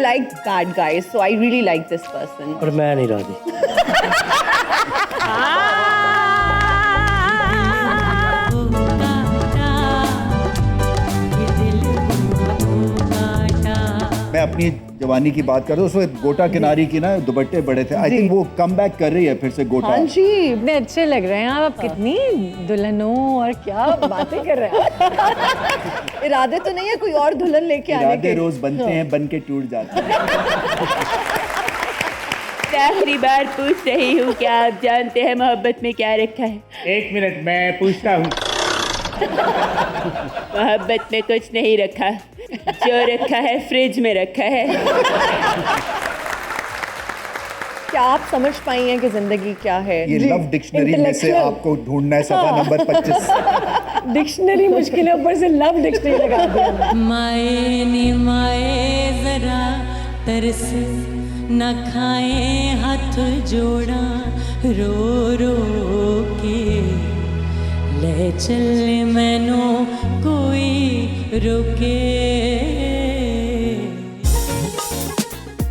like bad guys, so I really like this person. पर मैं नहीं राजी। मैं अपनी जवानी की बात करूँ, उसमें गोटा किनारी की ना दुपट्टे बड़े थे। आई थिंक वो कम बैक कर रही है फिर से गोटा। हाँ जी, इतने अच्छे लग रहे हैं आप, कितनी दुल्हनों और क्या बातें कर रहे हैं। इरादे तो नहीं है कोई और दुल्हन लेके आने इरादे के? रोज बनते हैं, बन के टूट जाते हैं। आखिरी बार पूछ रही हूँ, क्या आप जानते हैं मोहब्बत में क्या रखा है? 1 मिनट, मैं पूछता हूँ। मोहब्बत में कुछ नहीं रखा, जो रखा है फ्रिज में रखा है। क्या आप समझ पाई हैं कि जिंदगी क्या है? ये लव डिक्शनरी में से आपको ढूंढना है सफा नंबर 25। डिक्शनरी मुश्किल है, ऊपर से लव डिक्शनरी लगा दिया। माए नी माए जरा तरस न खाए हाथ जोड़ा रो रो के ले चले मैनू कोई रोके।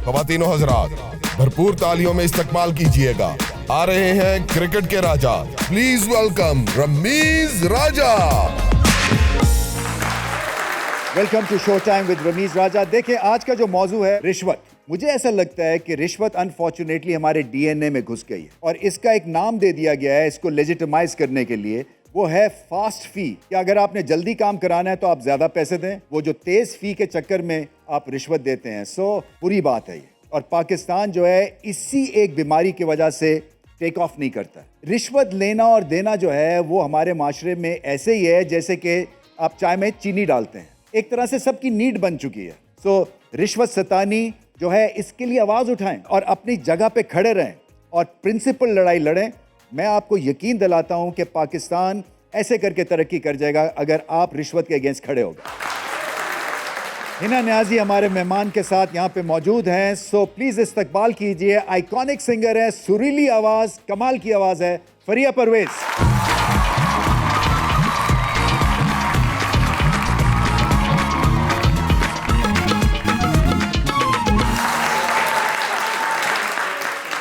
ख़वातीनो हज़रात, भरपूर तालियों में इस्तकबाल कीजिएगा। आ रहे हैं क्रिकेट के राजा, please welcome Ramiz Raja. Welcome to show time with Ramiz Raja. देखिए, आज का जो मौजू है रिश्वत। मुझे ऐसा लगता है कि रिश्वत अनफॉर्चुनेटली हमारे डीएनए में घुस गई है और इसका एक नाम दे दिया गया है इसको लेजिटिमाइज करने के लिए। वो है फास्ट फी। कि अगर आपने जल्दी काम कराना है तो आप ज्यादा पैसे दें, वो जो तेज फी के चक्कर में आप रिश्वत देते हैं। सो बुरी बात है ये, और पाकिस्तान जो है इसी एक बीमारी की वजह से टेक ऑफ नहीं करता। रिश्वत लेना और देना जो है वो हमारे माशरे में ऐसे ही है जैसे कि आप चाय में चीनी डालते हैं, एक तरह से सबकी नीड बन चुकी है। सो रिश्वत सतानी जो है इसके लिए आवाज उठाएं और अपनी जगह पे खड़े रहें और प्रिंसिपल लड़ाई लड़ें। मैं आपको यकीन दिलाता हूं कि पाकिस्तान ऐसे करके तरक्की कर जाएगा अगर आप रिश्वत के अगेंस्ट खड़े हो गए। हिना न्याजी हमारे मेहमान के साथ यहाँ पे मौजूद हैं। सो प्लीज इस्तकबाल कीजिए, आइकॉनिक सिंगर है, सुरीली आवाज, कमाल की आवाज है, फरिया परवेज।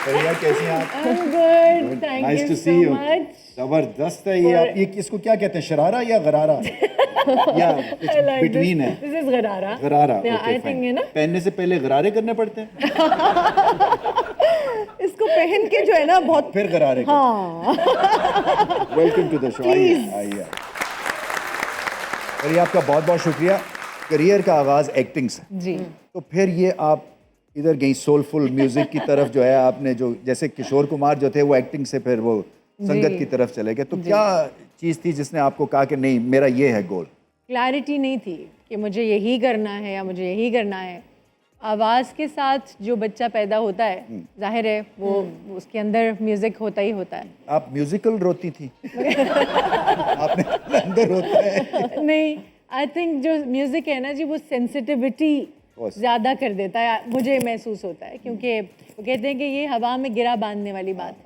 फरिया कैसी हैं आप? I'm good, thank Nice you to see so you. much. जबरदस्त है ये। आप ये इसको क्या कहते हैं, शरारा या गरारा? या I like बिटवीन है? This is गरारा. गरारा। Yeah, okay, I think fine. है ना? पहनने से पहले गरारे करने पड़ते हैं, इसको पहन के जो है ना बहुत फिर गरारे। हाँ। Welcome to the show. आइए। और ये आपका बहुत बहुत शुक्रिया। करियर का आगाज एक्टिंग से, जी। तो फिर ये आप इधर गई सोलफुल म्यूजिक की तरफ जो है, आपने जो जैसे किशोर कुमार जो थे वो एक्टिंग से फिर वो संगत की तरफ चले गए। तो क्या चीज़ थी जिसने आपको कहा कि नहीं मेरा ये है गोल? क्लैरिटी नहीं थी कि मुझे यही करना है या मुझे यही करना है। आवाज़ के साथ जो बच्चा पैदा होता है, जाहिर है वो उसके अंदर म्यूज़िक होता ही होता है। आप म्यूजिकल रोती थी? आपने अंदर होता है। नहीं, आई थिंक जो म्यूज़िक है ना जी, वो सेंसिटिविटी ज़्यादा कर देता है, मुझे महसूस होता है। क्योंकि वो कहते हैं कि ये हवा में गिरा बांधने वाली बात है,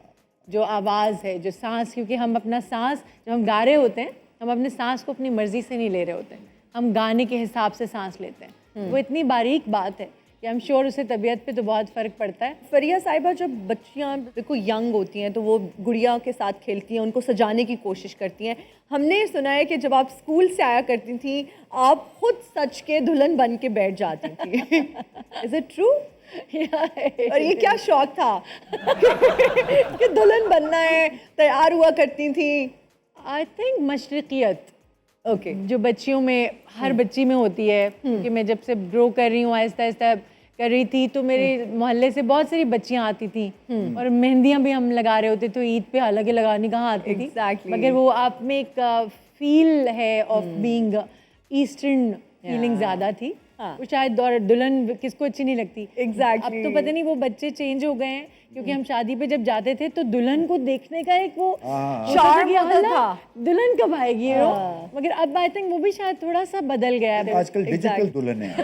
जो आवाज़ है, जो सांस। क्योंकि हम अपना सांस जब हम गा रहे होते हैं, हम अपने सांस को अपनी मर्ज़ी से नहीं ले रहे होते हैं, हम गाने के हिसाब से सांस लेते हैं। वो इतनी बारीक बात है कि आई एम श्योर उससे तबीयत पे तो बहुत फ़र्क पड़ता है। फरिया साहिबा, जब बच्चियाँ बिल्कुल यंग होती हैं तो वो गुड़िया के साथ खेलती हैं, उनको सजाने की कोशिश करती हैं। हमने सुना है कि जब आप स्कूल से आया करती थी आप खुद सच के दुल्हन बन के बैठ जाती थी। Is it true? और ये क्या शौक था कि दुल्हन बनना है, तैयार हुआ करती थी? आई थिंक मशरक़ियत ओके जो बच्चियों में, हर बच्ची में होती है। कि मैं जब से ग्रो कर रही हूँ, आहिस्ता आहिस्ता कर रही थी, तो मेरे मोहल्ले से बहुत सारी बच्चियाँ आती थी और मेहंदियाँ भी हम लगा रहे होते, तो ईद पे हालांकि लगानी कहाँ आती थी। Exactly. मगर वो आप में एक फील है ऑफ बीइंग ईस्टर्न फीलिंग ज़्यादा थी। वो शायद, और दुल्हन किसको अच्छी नहीं लगती। Exactly. अब तो पता नहीं वो बच्चे चेंज हो गए हैं, क्योंकि हम शादी पे जब जाते थे तो दुल्हन को देखने का एक वो Charm होता था। दुल्हन कब आएगी मगर अब आई थिंक वो भी शायद थोड़ा सा बदल गया है। आजकल डिजिटल दुल्हन है।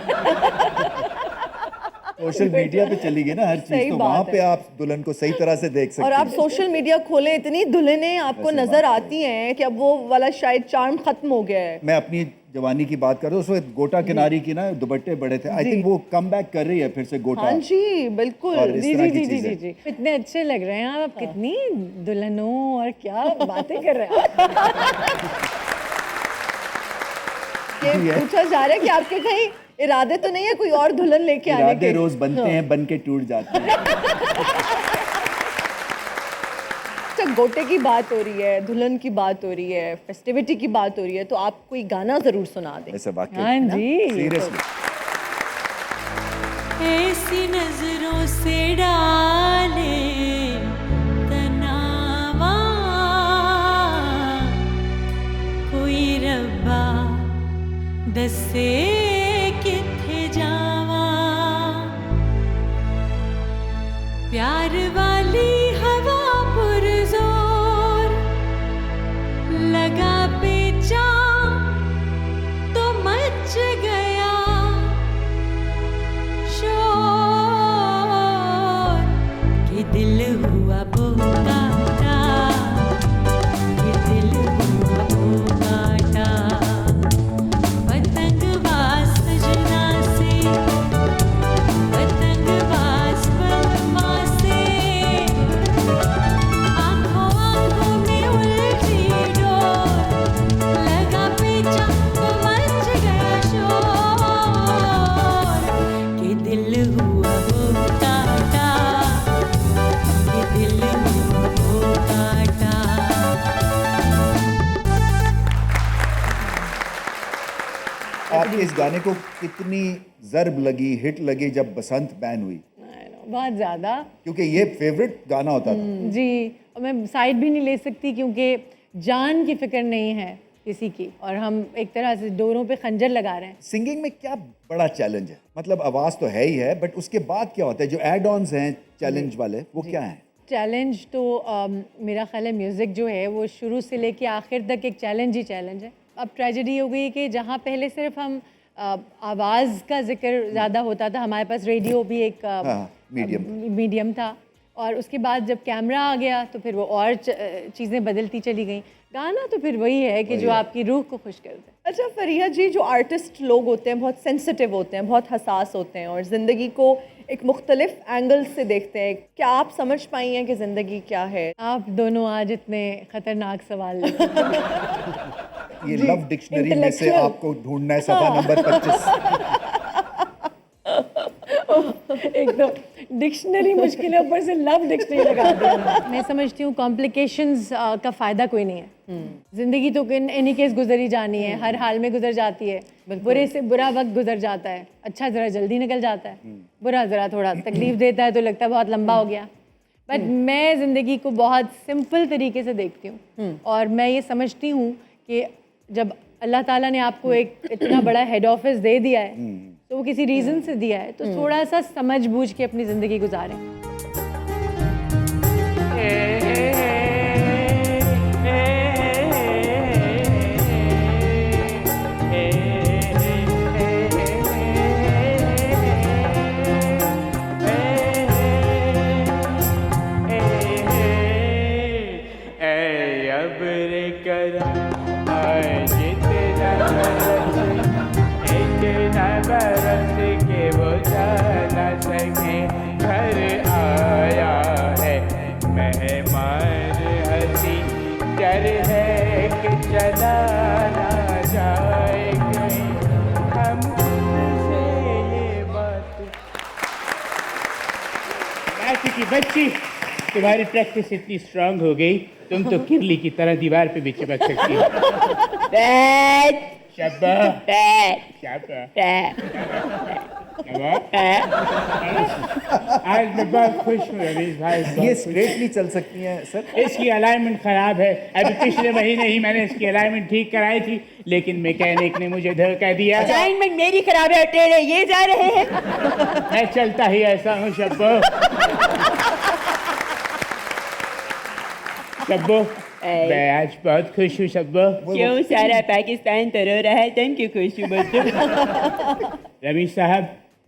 सोशल मीडिया पे चली गई ना हर सही चीज, तो बात वहाँ है। पे आप दुल्हन को सही तरह से देख सकते और आप हैं। सोशल मीडिया खोलें, इतनी दुल्हनें आपको वैसे नजर बात आती हैं कि अब वो वाला शायद चार्म खत्म हो गया है। मैं अपनी जवानी की बात कर रहा हूँ, उस वक्त गोटा किनारी की ना दुपट्टे बड़े थे। आई थिंक वो कम बैक कर रही है फिर से गोटा। हाँ जी बिल्कुल। और इस जी तरह जी की जी जी चीजें। जी जी इतने अच्छे लग रहे हैं आप, कितनी दुल्हनों और क्या बातें कर रहे हैं ये पूछा जा रहा है कि आपके कहीं इरादे तो नहीं है कोई और दुल्हन लेके आने इरादे के? रोज बनते हैं, बन के टूट जाते हैं। अच्छा, गोटे की बात हो रही है, दुल्हन की बात हो रही है, फेस्टिविटी की बात हो रही है, तो आप कोई गाना जरूर सुना दें। ऐसा वाकई हाँ जी। सीरियसली। ऐसी नजरों से डाले तनावा कोई रब्बा दसे किथे जावा प्यार वाली हवा पुरजोर लगा पेचा तो मच गया शोर कि दिल हुआ बोकाटा कि दिल हुआ बोकाटा पतंगबाज सजना से पतंगबाज बलमा से आंखों आंखों में उलझी डोर लगा पेचा तो मच गया शोर कि दिल हुआ बोकाटा कि दिल हुआ बोकाटा। आपके इस गाने को कितनी जर्ब लगी, हिट लगी जब बसंत बैन हुई? बहुत ज़्यादा क्योंकि ये फेवरेट गाना होता था। जी। और मैं साइड भी नहीं ले सकती क्योंकि जान की फिक्र नहीं है किसी की, और हम एक तरह से डोरों पे खंजर लगा रहे हैं। सिंगिंग में क्या बड़ा चैलेंज है? मतलब आवाज तो है ही है, बट उसके बाद क्या होता है? जो एड ऑन्स हैं चैलेंज वाले, वो क्या हैं? चैलेंज तो मेरा ख्याल है म्यूज़िक जो है वो शुरू से लेके आखिर तक एक चैलेंज ही चैलेंज है। अब ट्रेजेडी हो गई कि जहाँ पहले सिर्फ हम आवाज़ का जिक्र ज़्यादा होता था, हमारे पास रेडियो भी एक मीडियम था, और उसके बाद जब कैमरा आ गया तो फिर वो और चीज़ें बदलती चली गई। गाना तो फिर वही है कि जो आपकी रूह को खुश कर दे। अच्छा फरीहा जी, जो आर्टिस्ट लोग होते हैं बहुत सेंसिटिव होते हैं, बहुत हसास होते हैं और ज़िंदगी को एक मुख्तलिफ एंगल से देखते हैं, क्या आप समझ पाई हैं कि ज़िंदगी क्या है? आप दोनों आज इतने खतरनाक सवाल लेते ये लव डिक्शनरी में से Intellectual। आपको ढूंढना है सफा नंबर 25। एकदम डिक्शनरी मुश्किल है, ऊपर से लव डिक्शनरी लगा दिया। मैं समझती हूँ कॉम्प्लिकेशंस का फ़ायदा कोई नहीं है। ज़िंदगी तो एनी केस गुजर ही जानी है, हर हाल में गुजर जाती है। बुरे से बुरा वक्त गुजर जाता है, अच्छा ज़रा जल्दी निकल जाता है, बुरा ज़रा थोड़ा तकलीफ़ देता है तो लगता है बहुत लंबा हो गया। बट मैं ज़िंदगी को बहुत सिंपल तरीके से देखती हूँ, और मैं ये समझती हूँ कि जब अल्लाह ताला ने आपको एक इतना बड़ा हेड ऑफिस दे दिया है तो वो किसी रीज़न से दिया है, तो थोड़ा सा समझ बूझ के अपनी ज़िंदगी गुजारें। की बच्ची, तुम्हारी प्रैक्टिस इतनी स्ट्रांग हो गई, तुम तो किरली की तरह दीवार पे भी चिपक सकती हो। शाबाश, आज मैं बहुत खुश हूँ रवीश भाई। ये स्ट्रेट नहीं चल सकती हैं सर? इसकी अलाइनमेंट खराब है। अभी पिछले महीने ही मैंने इसकी अलाइनमेंट ठीक कराई थी, लेकिन मैकेनिक ने मुझे धोखा दिया। अलाइनमेंट मेरी खराब है, टेढ़े ये जा रहे हैं। मैं चलता ही ऐसा हूँ शब्बो। शब्बो, मैं आज बहुत खुश हूँ शब्बो। क्यों सारा पाकिस्तान तो रो रहा है, तुम क्यों खुश हो? रवीश साहब,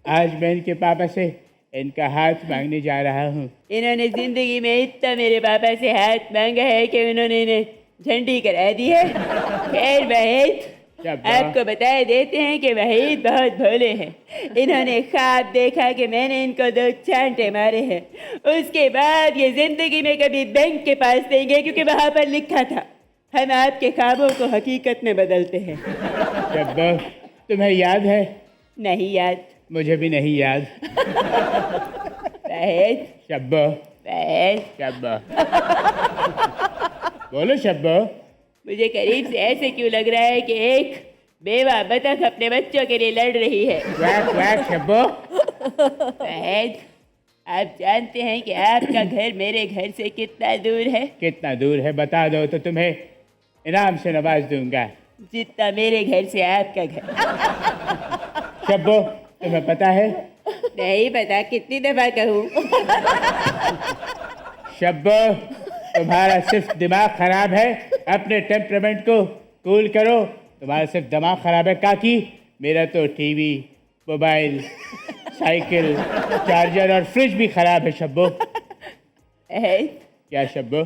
आज मैं इनके पापा से इनका हाथ मांगने जा रहा हूँ। इन्होंने जिंदगी में इतना मेरे पापा से हाथ मांगा है कि उन्होंने इन्हें झंडी करा दी है। खैर वहीद, आपको बताए देते हैं कि वहीद बहुत भोले हैं। इन्होंने ख्वाब देखा कि मैंने इनको 2 चांटे मारे हैं। उसके बाद ये जिंदगी में कभी बैंक के पास नहीं गए, क्योंकि वहाँ पर लिखा था हम आपके ख्वाबों को हकीकत में बदलते हैं। शब्बो, तुम्हें याद है? नहीं याद। मुझे भी नहीं याद। वहीद, शब्बो, वहीद, शब्बो, बोलो शब्बो। मुझे करीब से ऐसे क्यों लग रहा है कि एक बेवा बतख अपने बच्चों के लिए लड़ रही है। Quack quack Shabbo. वहीद, आप जानते हैं कि आपका घर मेरे घर से कितना दूर है? कितना दूर है बता दो तो तुम्हें इनाम से नवाज दूंगा। जितना मेरे घर से आपका घर। शब्बो, तुम्हें पता है? नहीं पता, कितनी दफा कहूँ? शब्बो, तुम्हारा सिर्फ दिमाग खराब है। अपने टेम्परामेंट को कूल करो। तुम्हारा सिर्फ दिमाग खराब है काकी। मेरा तो टीवी, मोबाइल, साइकिल, चार्जर और फ्रिज भी खराब है शब्बो। वहीद, क्या शब्बो?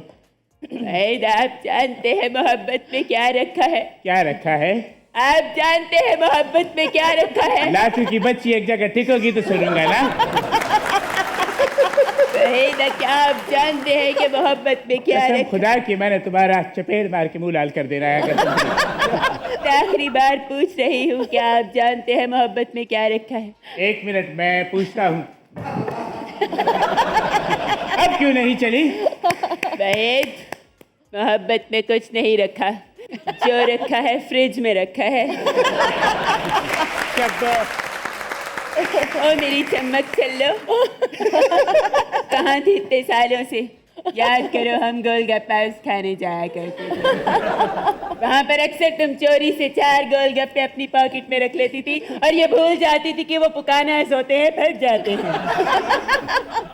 वहीद, आप जानते हैं मोहब्बत में क्या रखा है? क्या रखा है? आप जानते हैं मोहब्बत में क्या रखा है? लाठी की बच्ची एक जगह टिकोगी तो सुनूंगा ना। वहीद, क्या आप जानते हैं कि मोहब्बत में क्या कसम रखा? खुदा की मैंने तुम्हारा चपेट मार के मुंह लाल कर देना है अगर तुम। आखिरी बार पूछ रही हूँ, क्या आप जानते हैं मोहब्बत में क्या रखा है? 1 मिनट मैं पूछता हूँ। अब क्यों नहीं चली? वहीद, मोहब्बत में कुछ नहीं रखा। जो रखा है फ्रिज में रखा है। शब्बो, ओ मेरी चम्मच चलो। कहाँ थी इतने सालों से? याद करो, हम गोलगप्पा खाने जाया करते थे। वहाँ पर अक्सर तुम चोरी से 4 गोलगप्पे अपनी पॉकेट में रख लेती थी और ये भूल जाती थी कि वो पुकानास होते हैं, फट जाते हैं।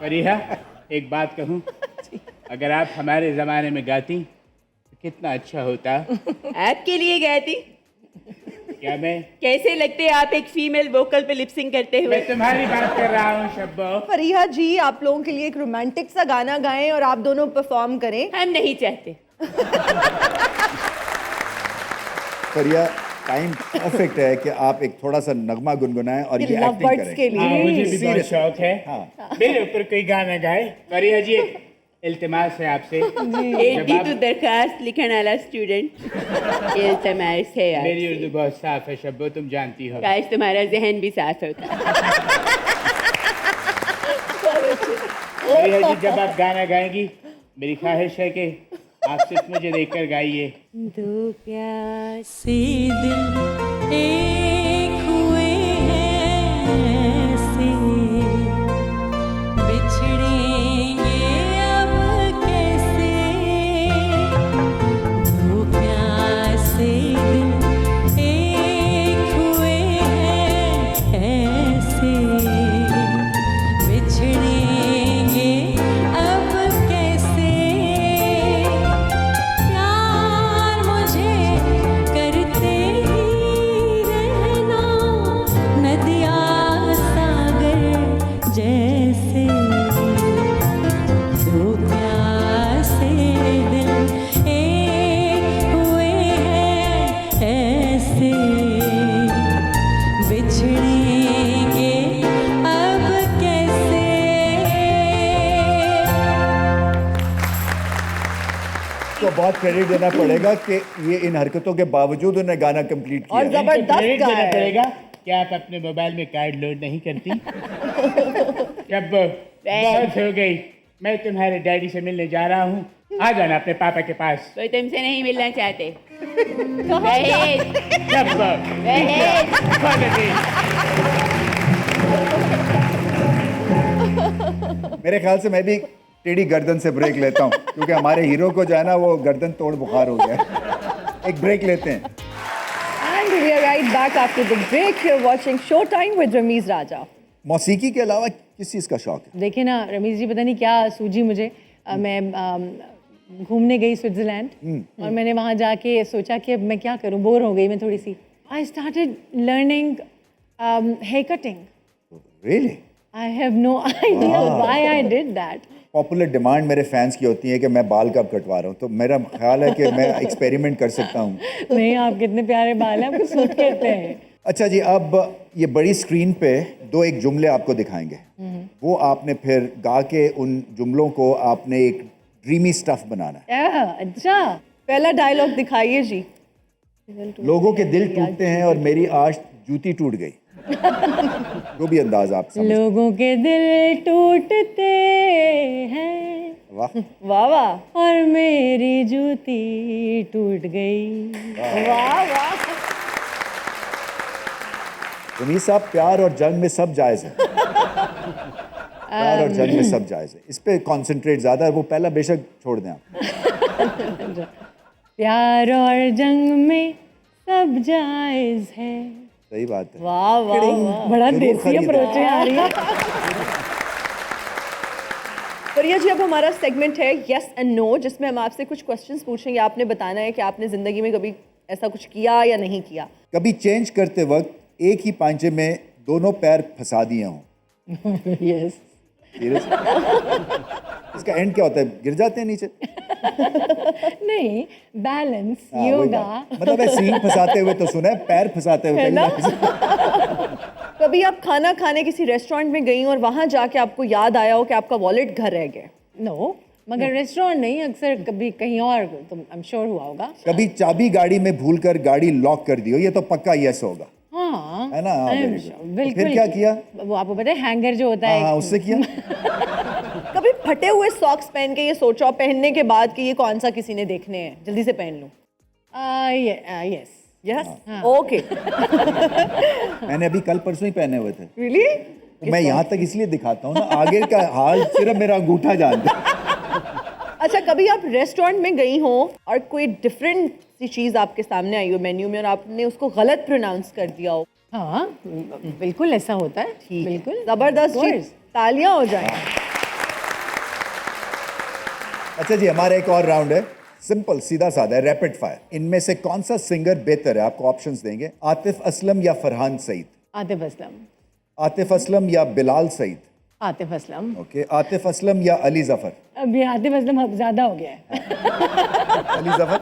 फरीहा, एक बात कहूँ, अगर आप हमारे ज़माने में गाती तो कितना अच्छा होता। आपके लिए गाती? क्या मैं कैसे लगते आप एक फीमेल वोकल पे लिपसिंग करते हुए? मैं तुम्हारी बात कर रहा हूँ शब्बो। फरीहा जी, आप लोगों के लिए एक रोमांटिक सा गाना गाएं और आप दोनों परफॉर्म करें। हम नहीं चाहते। फरिया, टाइम परफेक्ट है कि आप एक थोड़ा सा नगमा गुनगुनाएं और ये लव एक्टिंग बर्ड्स के करें। हाँ, लिए मुझे भी बहुत Seriously. शौक है। हाँ। मेरे ऊपर कोई गाना गाए। फरीहा जी, एक इल्तिमास है आपसे। एडी तो दरखास्त लिखण वाला स्टूडेंट। इल्तिमास है यार। मेरी उर्दू बहुत साफ है शब्बो, तुम जानती हो। काश तुम्हारा जहन भी साफ होता। फरीहा जी, जब आप गाना गाएंगी मेरी ख्वाहिश है कि आप सिर्फ मुझे देखकर गाइए। दो प्यासे दिल एक हुए हैं ऐसे, बिछड़ेंगे अब कैसे। दो प्यासे दिल एक हुए हैं ऐसे, बिछड़ेंगे अब कैसे। प्यार मुझे करते ही रहना, नदियाँ सागर जैसे। दो प्यासे दिल एक हुए हैं ऐसे, बिछड़ेंगे अब कैसे। तो बहुत क्रेडिट देना पड़ेगा कि ये इन हरकतों के बावजूद उन्हें गाना कंप्लीट किया और है। जबरदस्त क्रेडिट देना गाया। पड़ेगा। क्या आप अपने मोबाइल में कार्ड लोड नहीं करती? जब बहुत हो गई, मैं तुम्हारे डैडी से मिलने जा रहा हूँ। आ जाना अपने पापा के पास। कोई तुमसे नहीं मिलना चाहते। वहीद, जब वहीद, मेरे ख्याल से मैं भी टेढ़ी गर्दन से ब्रेक लेता हूँ क्योंकि हमारे हीरो को जो है ना वो गर्दन तोड़ बुखार हो गया है। एक ब्रेक लेते हैं। And we are right back after the break. You're watching Showtime with Ramiz Raja. मौसीकी के अलावा किस चीज़ का शौक है? देखिए ना रमीज जी, पता नहीं क्या सूझी मुझे। मैं घूमने गई स्विट्ज़रलैंड और मैंने वहाँ जाके सोचा कि अब मैं क्या करूँ, बोर हो गई मैं थोड़ी सी। I started learning hair cutting. Really I have no idea why I did that. Popular demand मेरे फैंस की होती है कि मैं बाल कब कटवा रहा हूँ, तो मेरा ख्याल है कि मैं एक्सपेरिमेंट कर सकता हूँ। नहीं, आप कितने प्यारे बाल हैं, आपको सूट करते हैं। अच्छा जी, अब ये बड़ी स्क्रीन पे दो एक जुमले आपको दिखाएंगे, वो आपने फिर गा के उन जुमलों को आपने एक ड्रीमी स्टफ बनाना है। अच्छा, पहला डायलॉग दिखाइए जी। लोगों के दिल टूटते हैं और मेरी आज जूती टूट गई। जो भी अंदाज आप समझ। लोगों के दिल टूटते हैं वाह वाह वाह और मेरी जूती टूट गई। वाह वाह। रमीज साहब, प्यार और जंग में सब जायज है। प्यार और जंग में सब जायज है, इस पे कंसंट्रेट ज्यादा है, वो पहला बेशक छोड़ दें आप। प्यार और जंग में सब जायज है। सही बात है। वाह वाह वाह। बड़ा जरूर देसी खरीदें। अप्रोच आ रही है। फरिया जी, अब हमारा सेगमेंट है यस एंड नो, जिसमें हम आपसे कुछ क्वेश्चंस पूछेंगे। आपने बताना है कि आपने जिंदगी में कभी ऐसा कुछ किया या नहीं किया। कभी चेंज करते वक्त एक ही पांचे में दोनों पैर फंसा दिए हों। यस। इसका एंड क्या होता है, गिर जाते हैं नीचे? नहीं, बैलेंस, हाँ, वही योगा। बात। मतलब है, सीन फंसाते हुए तो सुना है, पैर फंसाते हुए है ना? पहली बार। कभी आप खाना खाने किसी रेस्टोरेंट में गई और वहां जाके आपको याद आया हो कि आपका वॉलेट घर रह गया? नो, मगर रेस्टोरेंट नहीं, अक्सर कभी कहीं और तो आई एम श्योर हुआ होगा। कभी चाबी गाड़ी में भूलकर गाड़ी लॉक कर दी हो, ये तो पक्का यस होगा, हाँ, है ना? हाँ, I am very good। sure, तो बिल्कुल। फिर क्या किया? वो आपको पता है हैंगर जो होता हाँ, है, उससे किया। कभी फटे हुए सॉक्स पहन के ये सोचा पहनने के बाद कि ये कौन सा किसी ने देखने हैं, जल्दी से पहन लूं? यस। Yes, okay. मैंने अभी कल परसों ही पहने हुए थे। रियली? मैं यहाँ तक इसलिए दिखाता हूँ ना, आगे का हाल सिर्फ मेरा अंगूठा जानता है। अच्छा, कभी आप रेस्टोरेंट में गई हो और कोई डिफरेंट सी चीज आपके सामने आई हो मेन्यू में और आपने उसको गलत प्रोनाउंस कर दिया हो? हाँ, बिल्कुल ऐसा होता है। बिल्कुल, जबरदस्त Of जी, course। तालियां हो जाएं। अच्छा जी, हमारा एक और राउंड है, सिंपल सीधा साधा है, रैपिड फायर। इनमें से कौन सा सिंगर बेहतर है, आपको ऑप्शंस देंगे। आतिफ असलम या फरहान सईद? आतिफ असलम। आतिफ असलम या बिलाल सईद? आतिफ असलम। ओके, आतिफ असलम या अली जफर? अब ये आतिफ असलम अब ज्यादा हो गया है। Ali Zafar?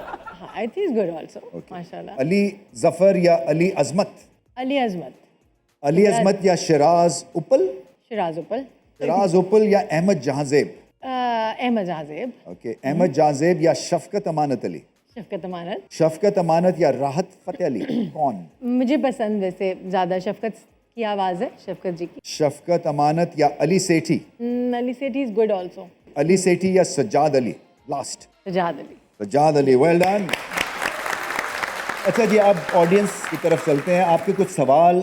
I think good also, माशाल्लाह। अली जफर या अली अजमत? अली अजमत। अली अजमत या शिराज उपल? शिराज उपल। शिराज उपल या अहमद जहांजेब? अहमद जहाजेब। ओके, अहमद जहांजेब या शफकत अमानत अली? शफकत अमानत। शफकत अमानत या राहत फतेह अली? कौन? मुझे पसंद वैसे ज़्यादा शफकत की आवाज़ है, शफकत जी की। शफकत अमानत या Ali Sethi? Ali Sethi is good also. Ali Sethi या Sajjad Ali? Last, Sajjad Ali. Sajjad Ali, well done. अच्छा जी, अब ऑडियंस की तरफ चलते हैं। आपके कुछ सवाल,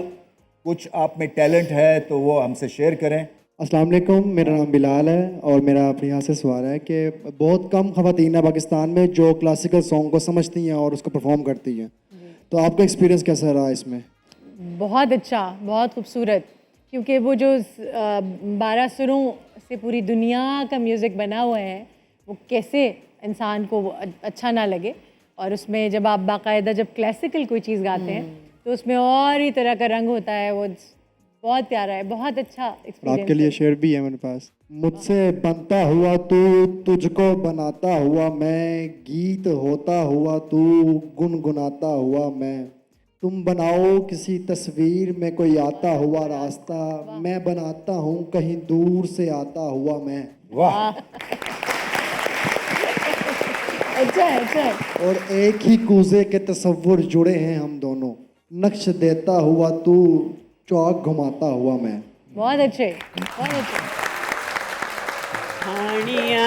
कुछ आप में टैलेंट है तो वो हमसे शेयर करें। अस्सलाम वालेकुम, मेरा नाम बिलाल है और मेरा अपने यहाँ से सवाल है कि बहुत कम ख़वातीन है पाकिस्तान में जो क्लासिकल सॉन्ग को समझती हैं और उसको परफॉर्म करती हैं, तो आपका एक्सपीरियंस कैसा रहा इसमें? बहुत अच्छा, बहुत खूबसूरत, क्योंकि वो जो 12 सुरों से पूरी दुनिया का म्यूज़िक बना हुआ है, वो कैसे इंसान को वो अच्छा ना लगे। और उसमें जब आप बाकायदा जब क्लासिकल कोई चीज़ गाते हैं तो उसमें और ही तरह का रंग होता है। वो बहुत प्यारा है, बहुत अच्छा और एक्सपीरियंस। आपके लिए शेर भी है मेरे पास। मुझसे बनता हुआ तू, तुझको बनाता हुआ मैं, गीत होता हुआ तू, गुनगुनाता हुआ मैं। तुम बनाओ किसी तस्वीर में कोई आता हुआ रास्ता, मैं बनाता हूँ कहीं दूर से आता हुआ मैं। वाह, अच्छा है, अच्छा है। और एक ही कूजे के तस्वुर जुड़े हैं हम दोनों, नक्श देता हुआ तू, चौक घुमाता हुआ मैं। बहुत अच्छे, बहुत अच्छे। हानिया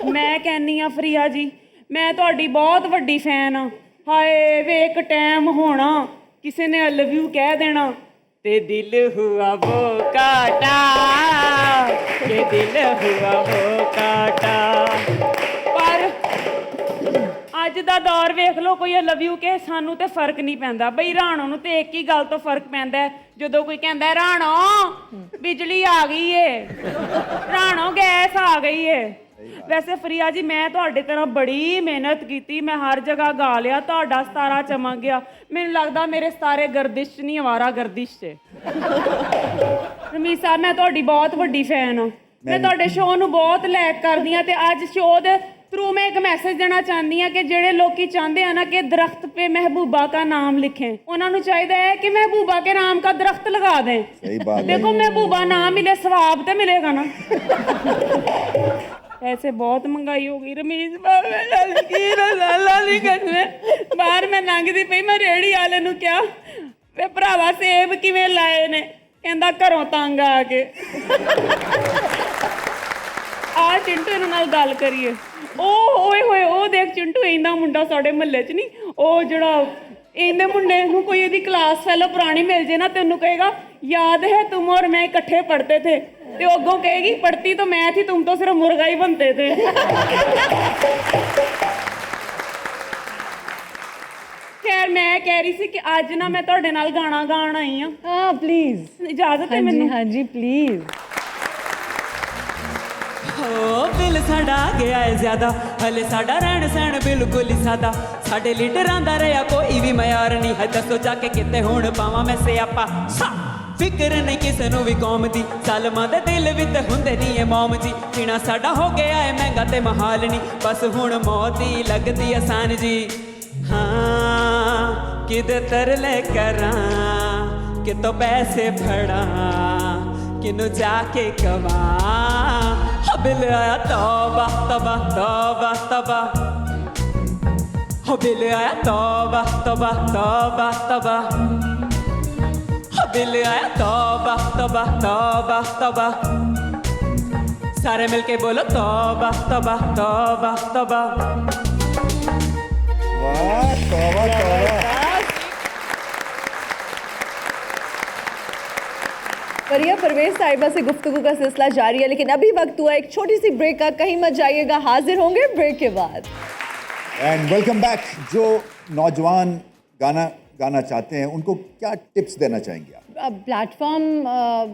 मैं कहनी फरिया जी, ਮੈਂ ਤੁਹਾਡੀ ਬਹੁਤ ਵੱਡੀ ਫੈਨ ਆ। ਹਾਏ ਵੇ ਇੱਕ ਟਾਈਮ ਹੋਣਾ ਕਿਸੇ ਨੇ ਆਈ ਲਵ ਯੂ ਕਹਿ ਦੇਣਾ ਤੇ ਦਿਲ ਹੁਆ ਵੋ ਕਾਟਾ, ਤੇ ਦਿਲ ਹੁਆ ਵੋ ਕਾਟਾ। ਪਰ ਅੱਜ ਦਾ ਦੌਰ ਵੇਖ ਲਓ, ਕੋਈ ਆਈ ਲਵ ਯੂ ਕਹੇ ਸਾਨੂੰ ਤੇ ਫਰਕ ਨਹੀਂ ਪੈਂਦਾ ਬਈ। ਰਾਣੋ ਨੂੰ ਤੇ ਇੱਕ ਹੀ ਗੱਲ ਤੋਂ ਫਰਕ ਪੈਂਦਾ ਹੈ, ਜਦੋਂ ਕੋਈ ਕਹਿੰਦਾ ਰਾਣੋ ਬਿਜਲੀ ਆ ਗਈ ਏ, ਰਾਣੋ ਗੈਸ ਆ ਗਈ ਏ। ਵੈਸੇ ਫਰੀਆ ਜੀ ਮੈਂ ਤੁਹਾਡੇ ਤਰ੍ਹਾਂ ਬੜੀ ਮਿਹਨਤ ਕੀਤੀ, ਮੈਂ ਹਰ ਜਗ੍ਹਾ ਗਾ ਲਿਆ, ਤੁਹਾਡਾ ਸਿਤਾਰਾ ਚਮਕ ਗਿਆ। ਮੈਨੂੰ ਲੱਗਦਾ ਮੇਰੇ ਸਿਤਾਰੇ ਗਰਦਿਸ਼ 'ਚ ਨਹੀਂ, ਅਵਾਰਾ ਗਰਦਿਸ਼ 'ਚ। ਰਮੀਜ਼ ਸਾਹਿਬ ਮੈਂ ਤੁਹਾਡੀ ਬਹੁਤ ਵੱਡੀ ਫੈਨ ਹਾਂ, ਮੈਂ ਤੁਹਾਡੇ ਸ਼ੋਅ ਨੂੰ ਬਹੁਤ ਲਾਈਕ ਕਰਦੀ ਹਾਂ। ਤੇ ਅੱਜ ਸ਼ੋਅ ਦੇ थ्रू मैं एक मैसेज देना चाहती हाँ कि जेड़े लोग चाहते हैं ना कि दरख्त पे महबूबा का नाम लिखें, उन्होंने चाहिए है कि महबूबा के नाम का दरख्त लगा दें। सही बात देखो है। महबूबा ना मिले सवाब तो मिलेगा ना। ऐसे बहुत महंगाई हो गई रमीज बाहर मैं लंघदी पई, मैं रेहड़ी वाले नूं क्या वे भरावा सेब किवें लाए ने, कहंदा घरों तंग आ के। आ चिंटू नाल गल करिए। ओए होए ओ देख चिंटू इंदा मुंडा साडे महल्ले च नहीं, ओ जड़ा इंदे मुंडे नूं कोई इहदी क्लास फैलो पुरानी मिल जे ना ते उन्नू कहेगा याद है तुम और मैं इकट्ठे पढ़ते थे, ते अगों कहेगी पढ़ती तो मैं थी, तुम तो सिर्फ मुर्गा ही बनते थे। खैर मैं कह रही सी कि अज ना मैं तुहाडे नाल गाना गाण आई हां। हाँ प्लीज इजाजत है मैनूं? हाँ जी प्लीज। बिल साडा आ गया है ज्यादा, हले साडा रहन सहन बिल्कुल ही सादा, साडे लीडरां दा रहा कोई भी मयार नहीं है। दसो जाके किते हुण पावां मैं सियापा, फिक्र नहीं किसे नूं भी कौम दी, सालमां दे दिल विच हुंदे नहीं है मौम जी। जीना साडा हो गया है महंगा ते महाल नहीं, बस हुण मौत ही लगदी आसान जी। हाँ किदे तरले करां, कितों पैसे फड़ा, किनू जाके कवां। बिल आया तौबा तौबा तौबा तौबा, हो बिल आया तौबा तौबा तौबा तौबा, हो बिल आया तौबा तौबा तौबा तौबा। सारे मिलके बोलो तौबा तौबा तौबा तौबा। वाह तौबा तौबा। फरिया परवेज साहिबा से गुफ्तगू का सिलसिला जारी है, लेकिन अभी वक्त हुआ एक छोटी सी ब्रेक का, कहीं मत जाइएगा, हाजिर होंगे ब्रेक के बाद। And welcome back. जो नौजवान गाना चाहते हैं उनको क्या टिप्स देना चाहेंगे आप? अब प्लेटफॉर्म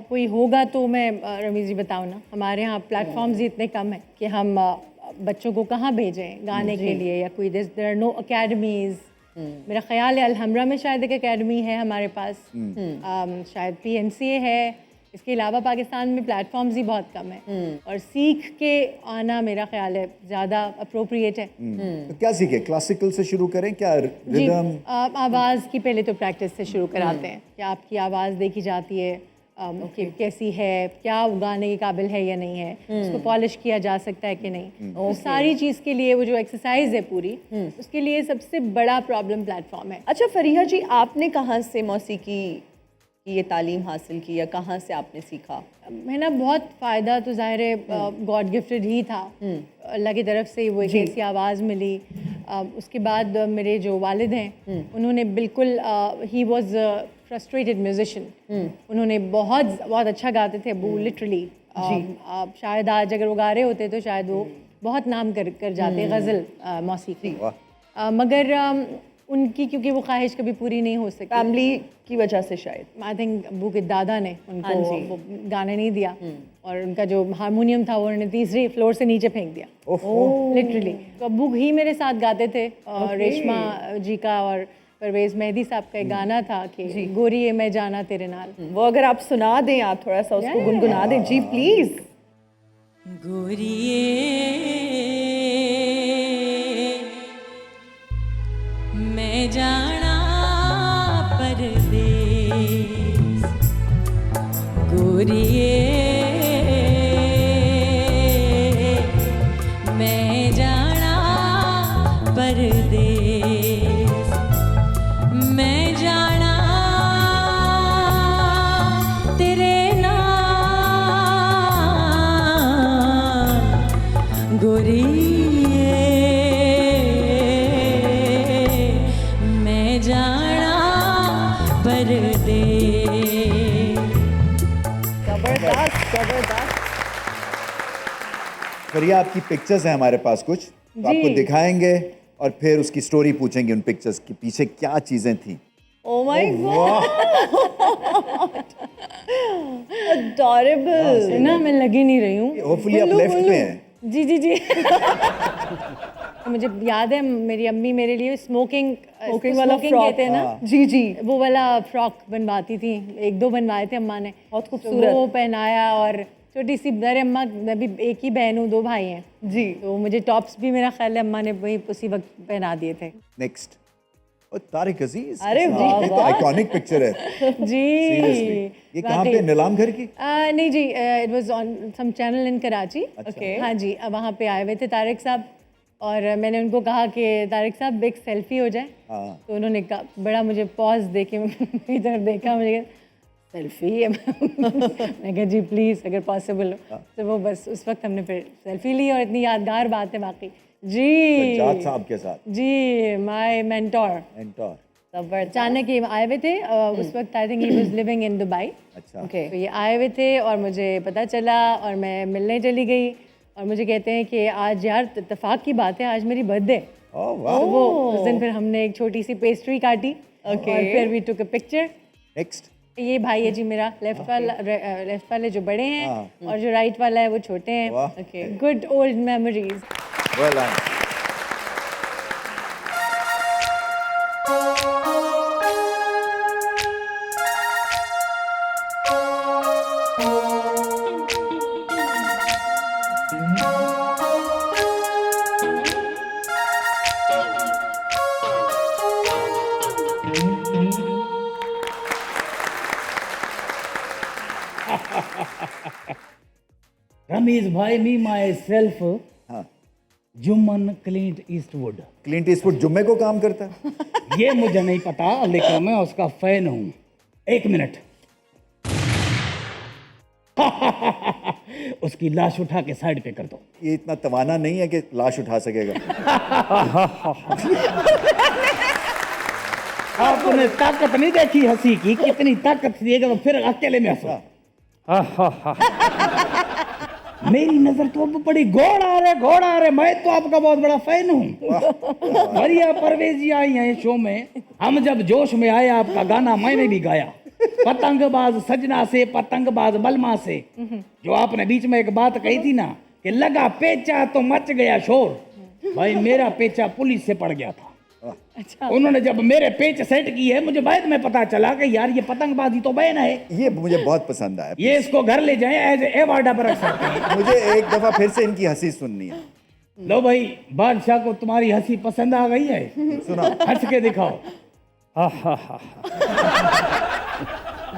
कोई होगा तो मैं रमीज जी बताऊँ ना, हमारे यहाँ प्लेटफॉर्म्स ही इतने कम हैं कि हम बच्चों को कहाँ भेजें गाने के लिए, या कोई देयर आर नो अकेडमीज़। मेरा ख्याल है अलहमरा में शायद एक अकेडमी है हमारे पास, शायद PNCA है। इसके अलावा पाकिस्तान में प्लेटफॉर्म्स ही बहुत कम है, और सीख के आना मेरा ख्याल है ज़्यादा अप्रोप्रिएट है। तो क्या सीखे? क्लासिकल से शुरू करें क्या? रिदम आवाज़ की पहले तो प्रैक्टिस से शुरू कराते हैं कि आपकी आवाज़ देखी जाती है कि कैसी है, क्या गाने के काबिल है या नहीं है, उसको पॉलिश किया जा सकता है कि नहीं। तो सारी चीज़ के लिए वो जो एक्सरसाइज है पूरी, उसके लिए सबसे बड़ा प्रॉब्लम प्लेटफॉर्म है। अच्छा फरीहा जी, आपने कहाँ से मौसीकी की ये तालीम हासिल की, या कहाँ से आपने सीखा? मैं ना बहुत फ़ायदा तो ज़ाहिर है गॉड गिफ्टेड ही था, अल्लाह की तरफ से वो एक ऐसी आवाज़ मिली। उसके बाद मेरे जो वालिद हैं उन्होंने बिल्कुल ही वॉज फ्रस्ट्रेटेड म्यूजिशियन, उन्होंने बहुत अच्छा गाते थे अबू, लिटरली। शायद आज अगर वो गा रहे होते तो शायद वो बहुत नाम कर जाते गज़ल मौसीकी। मगर उनकी क्योंकि वो ख्वाहिश कभी पूरी नहीं हो सकी, फैमिली की वजह से शायद। आई थिंक अबू के दादा ने उनको वो गाने नहीं दिया, और उनका जो हारमोनियम था वो उन्होंने 3री फ्लोर से नीचे फेंक दिया, लिटरली। तो अबू ही मेरे साथ गाते थे, और रेशमा जी का और परवेज मेहदी साहब का एक गाना था कि गोरिये मैं जाना तेरे नाल। वो अगर आप सुना दें, आप थोड़ा सा उसको गुनगुना दें जी प्लीज। गोरिये मैं जाना परदेस, गोरिये मैं जाना परदेस, मैं जाना तेरे नाल, गोरिये फरिया, आपकी पिक्चर्स हैं हमारे पास कुछ, तो आपको दिखाएंगे और फिर उसकी स्टोरी पूछेंगे उन पिक्चर्स के पीछे क्या चीजें थी। Oh my God! Adorable. ना मैं लगी नहीं रही हूँ। होपफुली आप लेफ्ट में हैं। जी जी जी। मुझे याद है मेरी अम्मी मेरे लिए स्मोकिंग वाला फ्रॉक कहते हैं ना, जी जी, वो वाला फ्रॉक बनवाती थी, 1-2 बनवाए थे अम्मा ने, बहुत तो खूबसूरत। वो पहनाया। और छोटी सी मेरे अम्मा, मैं भी एक ही बहन हूँ, 2 भाई हैं जी। तो मुझे टॉप्स भी मेरा ख्याल है अम्मा ने वही उसी वक्त पहना दिए थे। नेक्स्ट, तारिक अजीज। अरे वाह, ये तो आइकॉनिक पिक्चर है जी। ये कहाँ पे, नीलाम घर की? नहीं जी, it was on some channel in Karachi. Okay. हाँ जी, अब वहाँ पे आए हुए थे तारिक साहब और मैंने उनको कहा कि तारिक साहब एक सेल्फी हो जाए। तो उन्होंने कहा, बड़ा मुझे पॉज दे के मेरी तरफ देखा, मुझे सेल्फी है। मैं कहा जी प्लीज़ अगर पॉसिबल हो। तो वो बस उस वक्त हमने फिर सेल्फी ली और इतनी यादगार बात है वाकई जी। सज्जाद साहब के साथ जी, माय मेंटोर। अचानक ये आए हुए थे उस वक्त, I think he was living in Dubai. अच्छा। ओके। तो ये आए हुए थे और मुझे पता चला और मैं मिलने चली गई और मुझे कहते हैं कि आज यार इत्तेफाक की बात है, आज मेरी बर्थडे। ओह वाह। तो वो उस दिन फिर हमने एक छोटी सी पेस्ट्री काटी और फिर we took a picture. Next, ये भाई है जी मेरा, लेफ्ट वाले जो बड़े हैं और जो राइट वाला है वो छोटे हैं। वाह। Good old memories. Well done. Ramiz भाई, मी माई सेल्फ हाँ, Jumman Clint Eastwood. Clint Eastwood जुम्मे को काम करता है? ये मुझे नहीं पता, लेकिन मैं उसका फैन हूं। 1 मिनट। उसकी लाश उठा के साइड पे कर दो। ये इतना तवाना नहीं है कि लाश उठा सकेगा। आपने ताकत नहीं देखी हंसी की, कितनी ताकत दिएगा तो फिर अकेले में हंसो। मेरी नजर तो अब बड़ी घोड़ आ रहे। मैं तो आपका बहुत बड़ा फैन हूँ। मरिया परवेज जी आई हैं शो में। हम जब जोश में आए, आपका गाना मैंने भी गाया, पतंगबाज सजना से पतंगबाज बलमा से। जो आपने बीच में एक बात कही थी ना कि लगा पेचा तो मच गया शोर, भाई मेरा पेचा पुलिस से पड़ गया था। अच्छा। उन्होंने जब मेरे पेच सेट किए, मुझे बाद में पता चला कि यार ये पतंगबाजी तो बैन है। ये मुझे बहुत पसंद आया। ये इसको घर ले जाएं, एज एवार्ड पर रख सकते हैं। मुझे एक दफा फिर से इनकी हंसी सुननी है। लो भाई, बादशाह को तुम्हारी हंसी पसंद आ गई है? सुना, हंस के दिखाओ।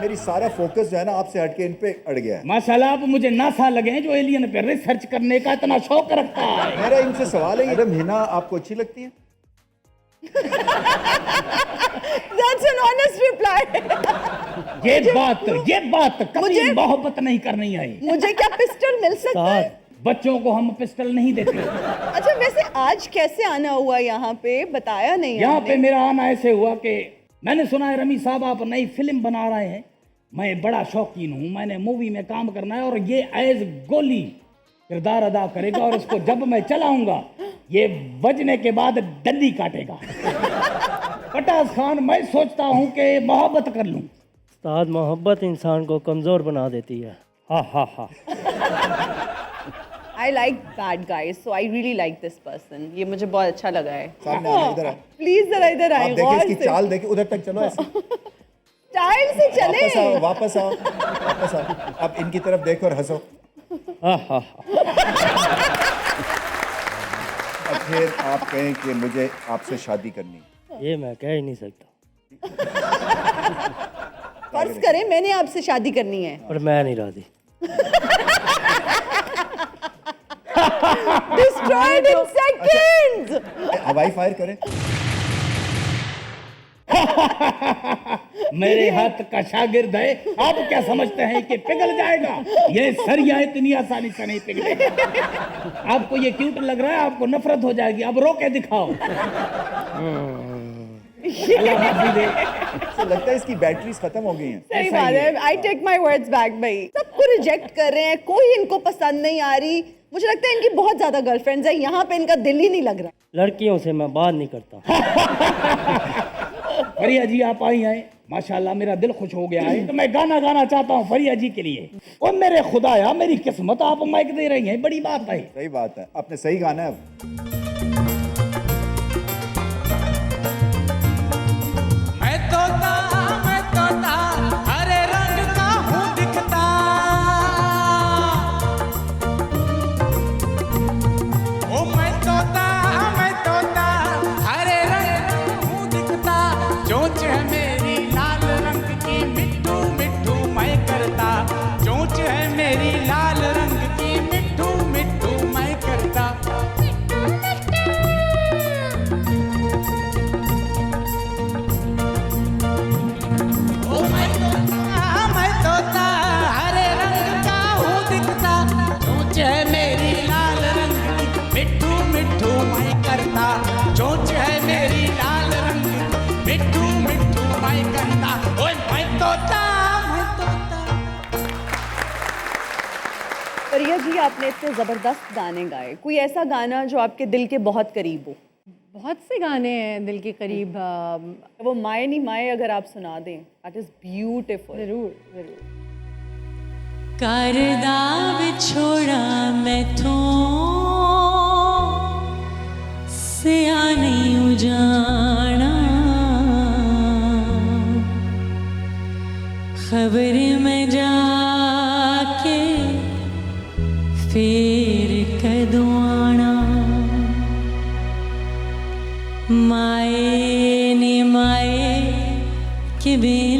मेरी सारा फोकस जो है ना आपसे हटके इन पे अड़ गया है। माशाल्लाह, आप मुझे नासा लगे हैं जो एलियन पे रिसर्च करने का इतना शौक रखता है। मेरा इनसे सवाल है, मैडम हिना आपको अच्छी लगती है? That's an honest reply. ये बात कभी मोहब्बत नहीं करनी आई। मुझे क्या पिस्टल मिल सकता है? बच्चों को हम पिस्टल नहीं देते। अच्छा, वैसे आज कैसे आना हुआ यहाँ पे, बताया नहीं यहाँ आपने। पे मेरा आना ऐसे हुआ कि मैंने सुना है रमी साहब आप नई फिल्म बना रहे हैं। मैं बड़ा शौकीन हूँ, मैंने मूवी में काम करना है और ये एज गोली किरदार अदा करेगा और इसको जब मैं चलाऊंगा ये बजने के बाद डंडी काटेगा। पटास खान, मैं सोचता हूँ कि मोहब्बत कर लूँ। उस्ताद, मोहब्बत इंसान को कमज़ोर बना देती है। हा। I like bad guys, so I really like this person. ये मुझे बहुत अच्छा लगा है। सामने आना, इधर आ। प्लीज जरा इधर आप आए, देखिए गौर इसकी से। चाल देखिए, उधर तक चलो ऐसे। स्टाइल से चले। वापस आओ। अब इनकी तरफ देखो और हंसो। अब फिर आप कहें कि मुझे आपसे शादी करनी है। ये मैं कह ही नहीं सकता। फर्ज करें मैंने आपसे शादी करनी है, पर मैं नहीं राजी। Destroyed in seconds. हवाई फायर करें। मेरे हाथ का शागिर्द है, आप क्या समझते हैं कि पिघल जाएगा? ये सरिया इतनी आसानी से नहीं पिघलेगा। आपको ये क्यूट लग रहा है, आपको नफरत हो जाएगी। अब रो के दिखाओ। अल्लाह माफी दे। तो लगता है इसकी बैटरीज खत्म हो गई हैं। सही ऐसा बात ही है, I take my words back भाई। सबको रिजेक्ट कर रहे हैं, कोई इनको पसंद नहीं आ रही। मुझे लगता है इनकी बहुत ज्यादा गर्लफ्रेंड्स है, यहाँ पे इनका दिल ही नहीं लग रहा। लड़कियों से मैं बात नहीं करता। फरिया जी आप आई हैं, माशाल्लाह मेरा दिल खुश हो गया है। तो मैं गाना गाना चाहता हूँ फरिया जी के लिए। और मेरे खुदाया मेरी किस्मत आप माइक दे रही हैं, बड़ी बात है। सही बात है, आपने सही गाना है अब। मैं तोता हरे रंग का हूँ दिखता, ओ मैं तोता हरे रंग का हूँ दिखता, चोंच है मेरी लाल रंग की मिट्ठू मिट्ठू मैं करता, चोंच है मेरी लाल रंग की मिट्ठू मिट्ठू मैं करता। ओ मैं तोता हरे रंग का हूँ दिखता, चोंच है मेरी लाल रंग की मिट्ठू मिट्ठू मैं करता, चोंच है मेरी लाल रंग की मिट्ठू मिट्ठू मैं करता। ओए मैं तोता परिया जी, आपने इतने जबरदस्त गाने गाए, कोई ऐसा गाना जो आपके दिल के बहुत करीब हो? बहुत से गाने हैं दिल के करीब। वो माए नी माए अगर आप सुना दें, दैट इज ब्यूटीफुल। जरूर जरूर। करदा विछोड़ा मैथों सियानी उजाना, खबर में जाके फिर कदों आना, माए ने माए कि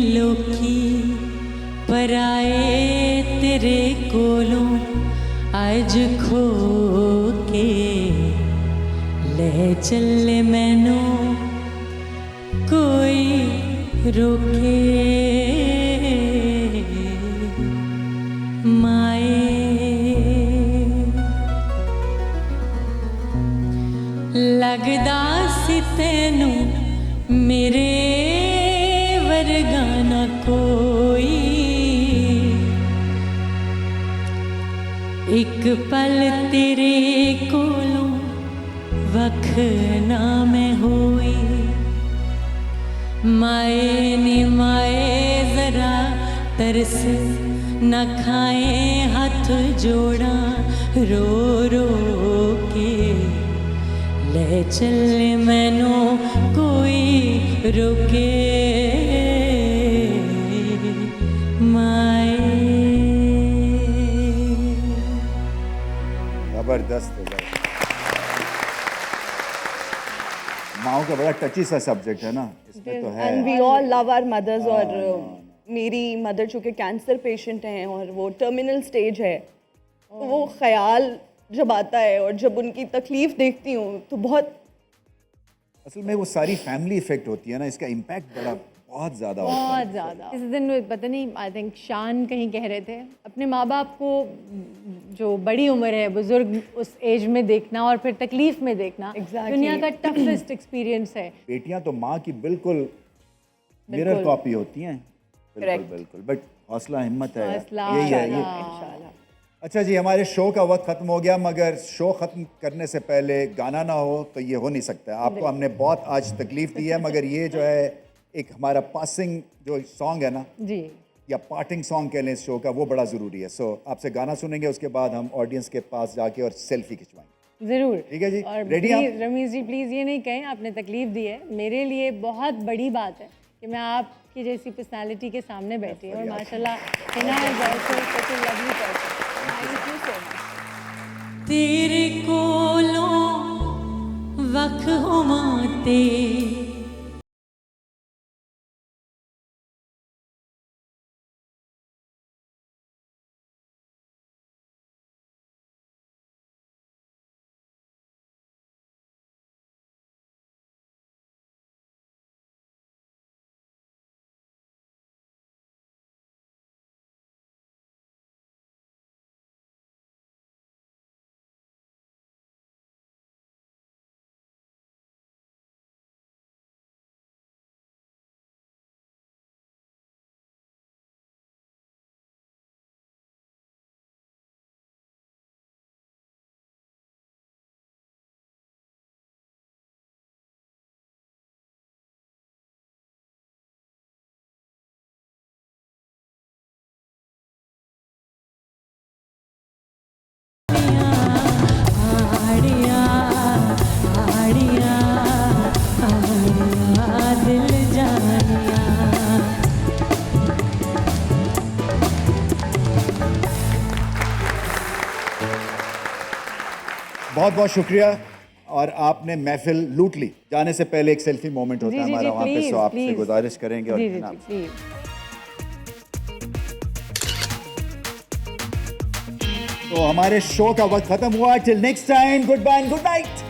लोकी पर आए तेरे कोलों अज खो के, ले चले मैनू कोई रोके, माए लगदा सी तैनू मेरे वरगा ना कोई, एक पल तेरे कोलों वख ना मैं होई, माए नी माए जरा तरस न खाए हाथ जोड़ा रो रो के, ले चले मैनू कोई रोके, माए। जबरदस्त है। माओ का बड़ा टची सा सब्जेक्ट है ना, इसमें तो है। And we all love our mothers. और मेरी मदर चूँकि कैंसर पेशेंट हैं और वो टर्मिनल स्टेज है, तो वो ख्याल जब आता है और जब उनकी तकलीफ देखती हूँ तो बहुत, असल में वो सारी फैमिली इफेक्ट होती है ना, इसका इम्पैक्ट बड़ा बहुत ज़्यादा होता है। बहुत ज़्यादा। इस दिन पता नहीं, आई थिंक शान कहीं कह रहे थे, अपने माँ बाप को जो बड़ी उम्र है, बुजुर्ग उस एज में देखना और फिर तकलीफ में देखना Exactly. दुनिया का टफेस्ट एक्सपीरियंस है। बेटियां तो माँ की बिल्कुल मिरर कॉपी होती हैं। बिल्कुल Correct. बिल्कुल, बट हौसला हिम्मत है, हौसला, यही है ये। इंशाल्लाह। अच्छा जी, हमारे शो का वक्त खत्म हो गया, मगर शो खत्म करने से पहले गाना ना हो तो ये हो नहीं सकता। आपको हमने बहुत आज तकलीफ दी है, मगर ये जो है एक हमारा पासिंग जो सॉन्ग है ना, जी, या पार्टिंग सॉन्ग कह लें इस शो का, वो बड़ा ज़रूरी है। सो आपसे गाना सुनेंगे, उसके बाद हम ऑडियंस के पास जाके और सेल्फी खिंचवाएंगे। ज़रूर। ठीक है जी, और रेडी आप? प्लीज़ रमीज़ जी, प्लीज़ ये नहीं कहें आपने तकलीफ दी है। मेरे लिए बहुत बड़ी बात है कि मैं आपकी जैसी पर्सनालिटी के सामने बैठी हूँ और माशाल्लाह Hina is also such a lovely person. Thank you so much. तेरे कोलों वख होवां ते बहुत बहुत शुक्रिया और आपने महफिल लूट ली। जाने से पहले एक सेल्फी मोमेंट होता है जी, हमारा वहाँ पे, please, सो आपसे please। गुजारिश करेंगे और जी जी जनाब। प्लीज। तो हमारे शो का वक्त खत्म हुआ। Till next time, goodbye and good night.